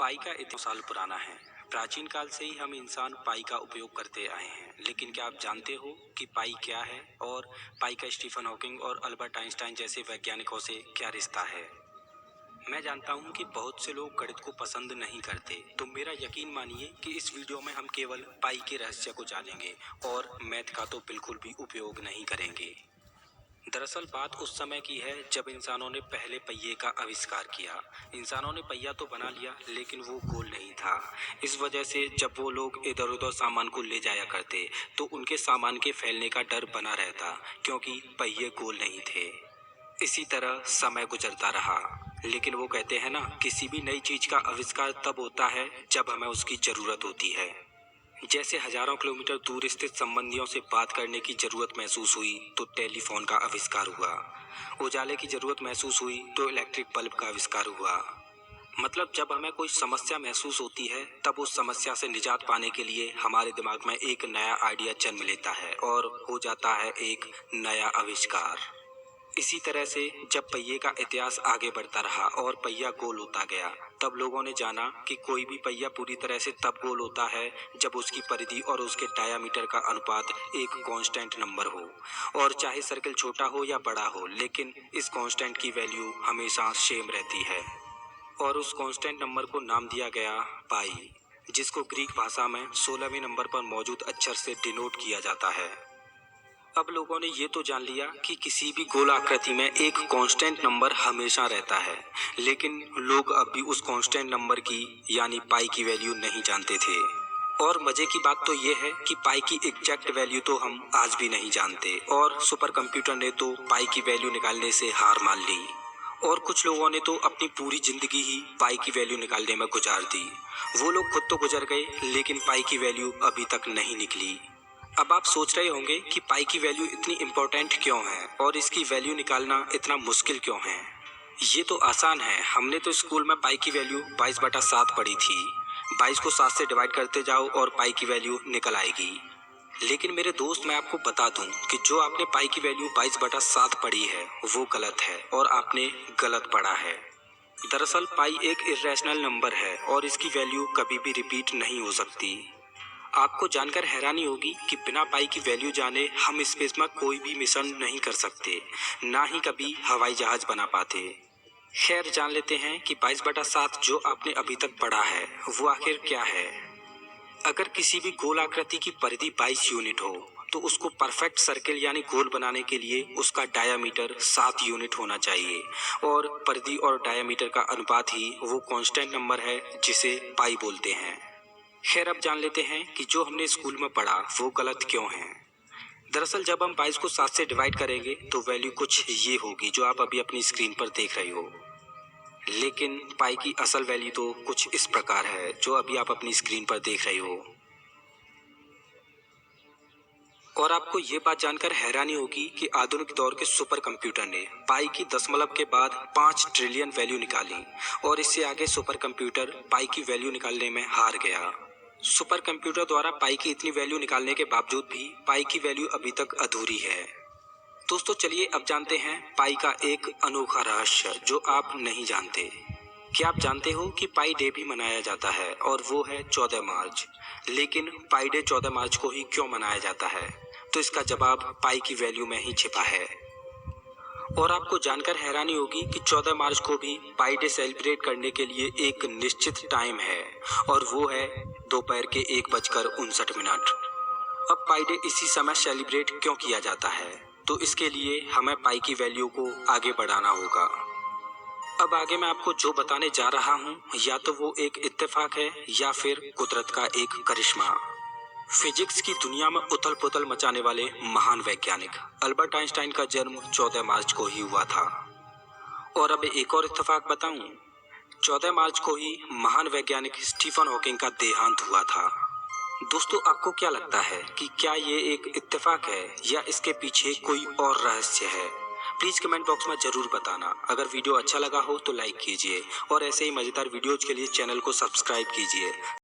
पाई का इतना साल पुराना है। प्राचीन काल से ही हम इंसान पाई का उपयोग करते आए हैं। लेकिन क्या आप जानते हो कि पाई क्या है और पाई का स्टीफन हॉकिंग और अल्बर्ट आइंस्टाइन जैसे वैज्ञानिकों से क्या रिश्ता है? मैं जानता हूं कि बहुत से लोग गणित को पसंद नहीं करते, तो मेरा यकीन मानिए कि इस वीडियो में हम केवल पाई के रहस्य को जानेंगे और मैथ का तो बिल्कुल भी उपयोग नहीं करेंगे। दरअसल बात उस समय की है जब इंसानों ने पहले पहिए का आविष्कार किया। इंसानों ने पहिया तो बना लिया, लेकिन वो गोल नहीं था। इस वजह से जब वो लोग इधर उधर सामान को ले जाया करते तो उनके सामान के फैलने का डर बना रहता, क्योंकि पहिए गोल नहीं थे। इसी तरह समय गुजरता रहा, लेकिन वो कहते हैं ना, किसी भी नई चीज का आविष्कार तब होता है जब हमें उसकी जरूरत होती है। जैसे हजारों किलोमीटर दूर स्थित संबंधियों से बात करने की जरूरत महसूस हुई तो टेलीफोन का आविष्कार हुआ। उजाले की जरूरत महसूस हुई तो इलेक्ट्रिक बल्ब का आविष्कार हुआ। मतलब जब हमें कोई समस्या महसूस होती है तब उस समस्या से निजात पाने के लिए हमारे दिमाग में एक नया आइडिया जन्म लेता है और हो जाता है एक नया आविष्कार। इसी तरह से जब पहिए का इतिहास आगे बढ़ता रहा और पहिया गोल होता गया, तब लोगों ने जाना कि कोई भी पहिया पूरी तरह से तब गोल होता है जब उसकी परिधि और उसके डायामीटर का अनुपात एक कांस्टेंट नंबर हो। और चाहे सर्कल छोटा हो या बड़ा हो, लेकिन इस कांस्टेंट की वैल्यू हमेशा सेम रहती है। और उस कांस्टेंट नंबर को नाम दिया गया पाई, जिसको ग्रीक भाषा में 16वें नंबर पर मौजूद अक्षर से डिनोट किया जाता है। अब लोगों ने ये तो जान लिया कि किसी भी गोल आकृति में एक कांस्टेंट नंबर हमेशा रहता है, लेकिन लोग अब भी उस कांस्टेंट नंबर की यानी पाई की वैल्यू नहीं जानते थे। और मजे की बात तो ये है कि पाई की एग्जैक्ट वैल्यू तो हम आज भी नहीं जानते, और सुपर कंप्यूटर ने तो पाई की वैल्यू निकालने से हार मान ली। और कुछ लोगों ने तो अपनी पूरी जिंदगी ही पाई की वैल्यू निकालने में गुजार दी। वो लोग खुद तो गुजर गए, लेकिन पाई की वैल्यू अभी तक नहीं निकली। अब आप सोच रहे होंगे कि पाई की वैल्यू इतनी इम्पोर्टेंट क्यों है और इसकी वैल्यू निकालना इतना मुश्किल क्यों है। ये तो आसान है, हमने तो स्कूल में पाई की वैल्यू 22/7 पढ़ी थी। 22 को 7 से डिवाइड करते जाओ और पाई की वैल्यू निकल आएगी। लेकिन मेरे दोस्त, मैं आपको बता दूं कि जो आपने पाई की वैल्यू 22/7 पढ़ी है वो गलत है और आपने गलत पढ़ा है। दरअसल पाई एक इर्रेशनल नंबर है और इसकी वैल्यू कभी भी रिपीट नहीं हो सकती। आपको जानकर हैरानी होगी कि बिना पाई की वैल्यू जाने हम स्पेस में कोई भी मिशन नहीं कर सकते, ना ही कभी हवाई जहाज बना पाते। खैर, जान लेते हैं कि 22/7 जो आपने अभी तक पढ़ा है वो आखिर क्या है। अगर किसी भी गोल आकृति की परिधि 22 यूनिट हो तो उसको परफेक्ट सर्कल यानी गोल बनाने के लिए उसका डायामीटर 7 यूनिट होना चाहिए, और परिधि और डायामीटर का अनुपात ही वो कांस्टेंट नंबर है जिसे पाई बोलते हैं। खैर, अब जान लेते हैं कि जो हमने स्कूल में पढ़ा वो गलत क्यों है। दरअसल जब हम 22 को 7 से डिवाइड करेंगे तो वैल्यू कुछ ये होगी जो आप अभी अपनी स्क्रीन पर देख रहे हो। लेकिन पाई की असल वैल्यू तो कुछ इस प्रकार है जो अभी आप अपनी स्क्रीन पर देख रहे हो। और आपको ये बात जानकर हैरानी होगी कि आधुनिक दौर के सुपर कंप्यूटर ने पाई की दशमलव के बाद 5 ट्रिलियन वैल्यू निकाली, और इससे आगे सुपर कंप्यूटर पाई की वैल्यू निकालने में हार गया। सुपर कंप्यूटर द्वारा पाई की इतनी वैल्यू निकालने के बावजूद भी पाई की वैल्यू अभी तक अधूरी है। दोस्तों, चलिए अब जानते हैं पाई का एक अनोखा रहस्य जो आप नहीं जानते। क्या आप जानते हो कि पाई डे भी मनाया जाता है और वो है 14 मार्च। लेकिन पाई डे 14 मार्च को ही क्यों मनाया जाता है? तो इसका जवाब पाई की वैल्यू में ही छिपा है। और आपको जानकर हैरानी होगी कि 14 मार्च को भी पाई डे सेलिब्रेट करने के लिए एक निश्चित टाइम है, और वो है दोपहर के 1:59। अब पाई डे इसी समय सेलिब्रेट क्यों किया जाता है? तो इसके लिए हमें पाई की वैल्यू को आगे बढ़ाना होगा। अब आगे मैं आपको जो बताने जा रहा हूँ, या तो वो एक इत्तेफाक है या फिर कुदरत का एक करिश्मा। फिजिक्स की दुनिया में उथल पुथल मचाने वाले महान वैज्ञानिक अल्बर्ट आइंस्टाइन का जन्म 14 मार्च को ही हुआ था। और अब एक और इत्तेफाक बताऊं, 14 मार्च को ही महान वैज्ञानिक स्टीफन हॉकिंग का देहांत हुआ था। दोस्तों, आपको क्या लगता है कि क्या ये एक इत्तेफाक है या इसके पीछे कोई और रहस्य है? प्लीज कमेंट बॉक्स में जरूर बताना। अगर वीडियो अच्छा लगा हो तो लाइक कीजिए और ऐसे ही मजेदार वीडियोज के लिए चैनल को सब्सक्राइब कीजिए।